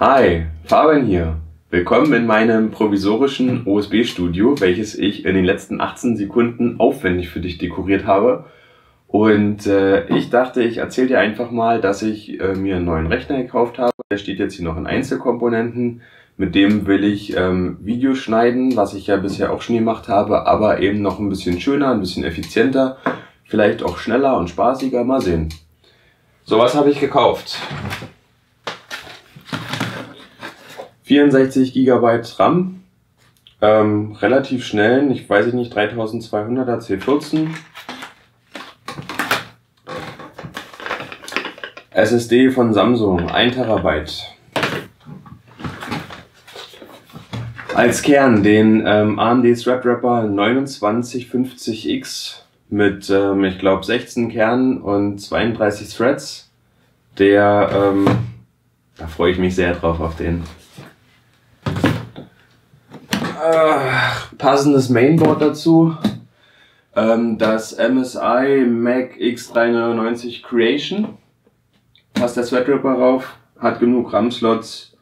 Hi, Fabian hier. Willkommen in meinem provisorischen OSB-Studio, welches ich in den letzten 18 Sekunden aufwendig für dich dekoriert habe. Und ich dachte, ich erzähle dir einfach mal, dass ich mir einen neuen Rechner gekauft habe. Der steht jetzt hier noch in Einzelkomponenten. Mit dem will ich Videos schneiden, was ich ja bisher auch schon gemacht habe, aber eben noch ein bisschen schöner, ein bisschen effizienter, vielleicht auch schneller und spaßiger. Mal sehen. So, was habe ich gekauft? 64 GB RAM, relativ schnellen, ich weiß nicht, 3200er C14. SSD von Samsung, 1 TB. Als Kern den AMD Threadripper 2950X mit, ich glaube, 16 Kernen und 32 Threads. Da freue ich mich sehr drauf auf den. Passendes Mainboard dazu. Das MSI Mac X399 Creation. Passt der Threadripper rauf, hat genug RAM-Slots.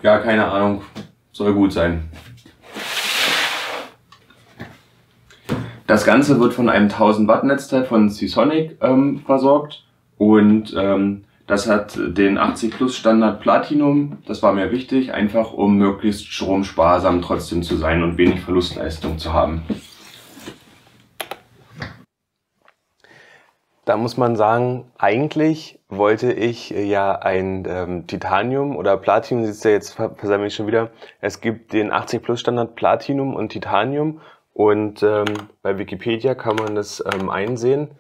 Ja, keine Ahnung, soll gut sein. Das Ganze wird von einem 1000 Watt Netzteil von Seasonic versorgt und das hat den 80 Plus Standard Platinum. Das war mir wichtig, einfach um möglichst stromsparsam trotzdem zu sein und wenig Verlustleistung zu haben. Da muss man sagen, eigentlich wollte ich ja ein Titanium oder Platinum, siehst du ja, jetzt versammle ich schon wieder. Es gibt den 80 Plus Standard Platinum und Titanium und bei Wikipedia kann man das einsehen.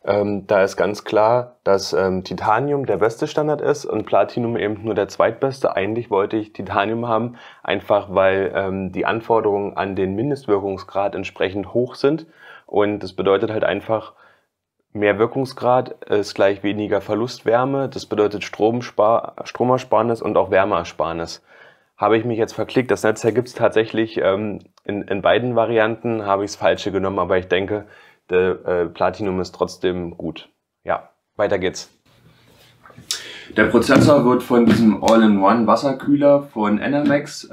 Da ist ganz klar, dass Titanium der beste Standard ist und Platinum eben nur der zweitbeste. Eigentlich wollte ich Titanium haben, einfach weil die Anforderungen an den Mindestwirkungsgrad entsprechend hoch sind. Und das bedeutet halt einfach, mehr Wirkungsgrad ist gleich weniger Verlustwärme. Das bedeutet Stromersparnis und auch Wärmeersparnis. Habe ich mich jetzt verklickt. Das Netzteil gibt es tatsächlich in beiden Varianten, habe ich das Falsche genommen, aber ich denke, der Platinum ist trotzdem gut. Ja, weiter geht's. Der Prozessor wird von diesem All-in-One Wasserkühler von Enermax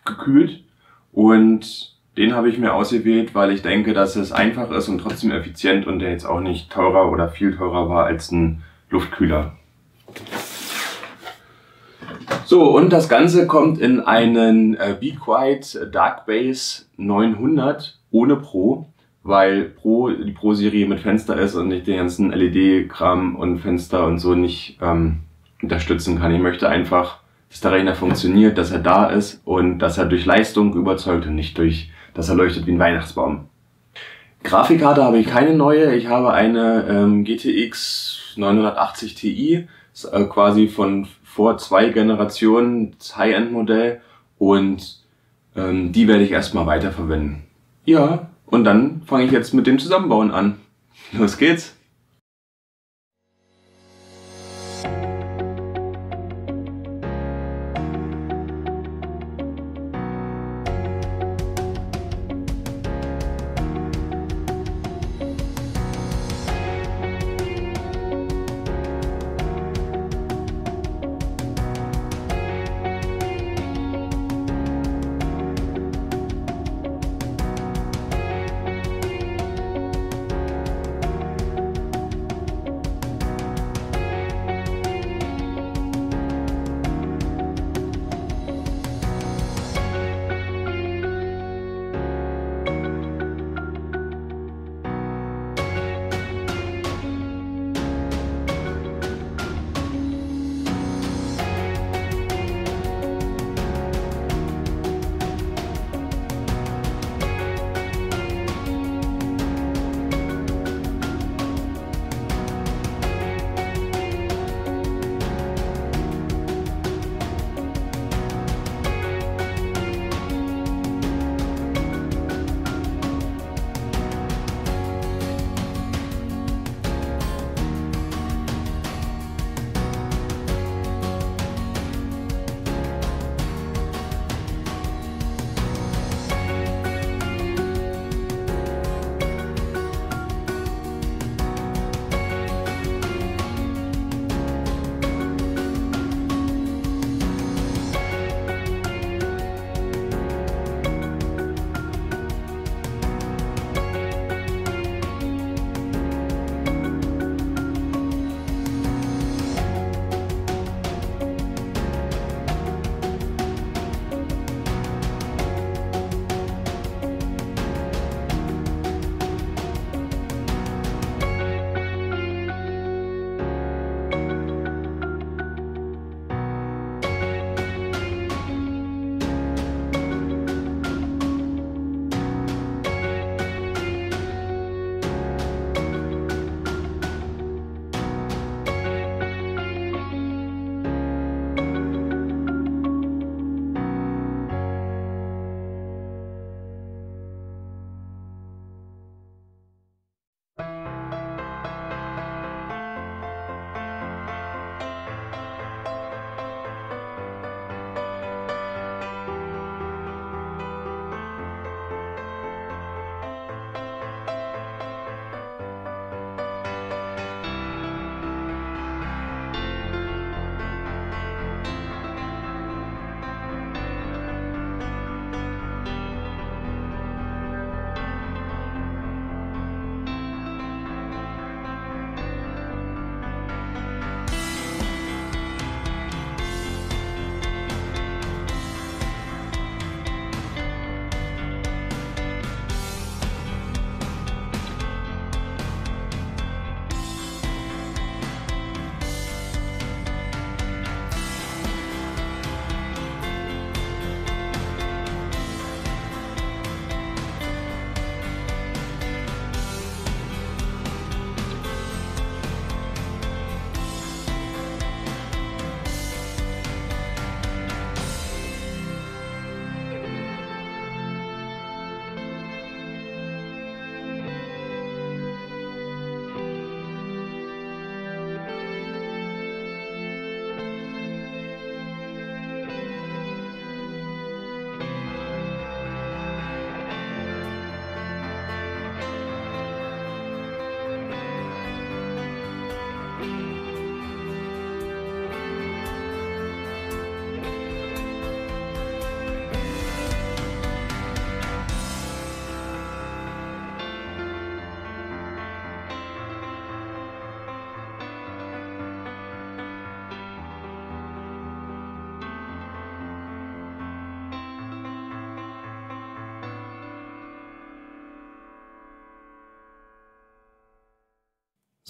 gekühlt und den habe ich mir ausgewählt, weil ich denke, dass es einfach ist und trotzdem effizient und der jetzt auch nicht teurer oder viel teurer war als ein Luftkühler. So, und das Ganze kommt in einen Be Quiet Dark Base 900 ohne Pro, weil die Pro-Serie mit Fenster ist und ich den ganzen LED-Kram und Fenster und so nicht unterstützen kann. Ich möchte einfach, dass der Rechner funktioniert, dass er da ist und dass er durch Leistung überzeugt und nicht durch, dass er leuchtet wie ein Weihnachtsbaum. Grafikkarte habe ich keine neue. Ich habe eine GTX 980 Ti, quasi von vor 2 Generationen, das High-End-Modell, und die werde ich erstmal weiterverwenden. Ja, und dann fange ich jetzt mit dem Zusammenbauen an. Los geht's!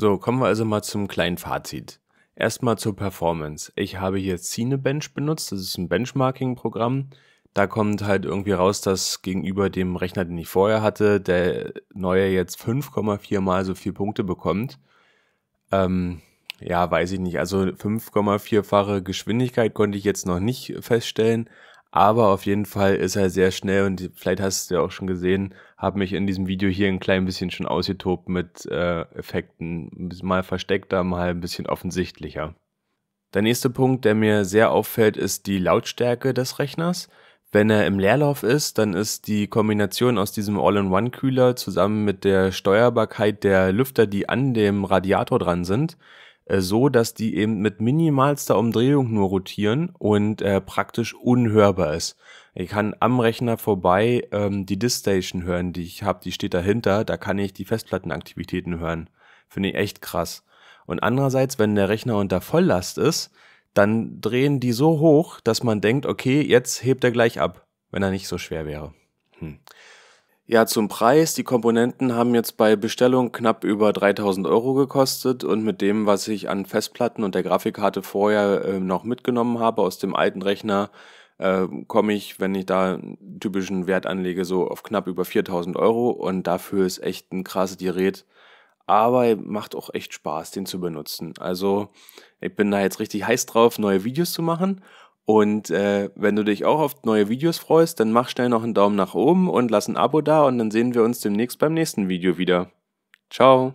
So, kommen wir also mal zum kleinen Fazit. Erstmal zur Performance. Ich habe hier Cinebench benutzt, das ist ein Benchmarking-Programm. Da kommt halt irgendwie raus, dass gegenüber dem Rechner, den ich vorher hatte, der neue jetzt 5,4 mal so viele Punkte bekommt. Ja, weiß ich nicht. Also 5,4-fache Geschwindigkeit konnte ich jetzt noch nicht feststellen, aber auf jeden Fall ist er sehr schnell und vielleicht hast du ja auch schon gesehen, habe mich in diesem Video hier ein klein bisschen schon ausgetobt mit Effekten. Mal versteckter, mal ein bisschen offensichtlicher. Der nächste Punkt, der mir sehr auffällt, ist die Lautstärke des Rechners. Wenn er im Leerlauf ist, dann ist die Kombination aus diesem All-in-One-Kühler zusammen mit der Steuerbarkeit der Lüfter, die an dem Radiator dran sind, so, dass die eben mit minimalster Umdrehung nur rotieren und praktisch unhörbar ist. Ich kann am Rechner vorbei die Diskstation hören, die ich habe, die steht dahinter, da kann ich die Festplattenaktivitäten hören. Finde ich echt krass. Und andererseits, wenn der Rechner unter Volllast ist, dann drehen die so hoch, dass man denkt, okay, jetzt hebt er gleich ab, wenn er nicht so schwer wäre. Ja, zum Preis. Die Komponenten haben jetzt bei Bestellung knapp über 3.000 € gekostet und mit dem, was ich an Festplatten und der Grafikkarte vorher noch mitgenommen habe aus dem alten Rechner, komme ich, wenn ich da einen typischen Wert anlege, so auf knapp über 4.000 € und dafür ist echt ein krasses Gerät. Aber macht auch echt Spaß, den zu benutzen. Also ich bin da jetzt richtig heiß drauf, neue Videos zu machen. Und wenn du dich auch auf neue Videos freust, dann mach schnell noch einen Daumen nach oben und lass ein Abo da und dann sehen wir uns demnächst beim nächsten Video wieder. Ciao!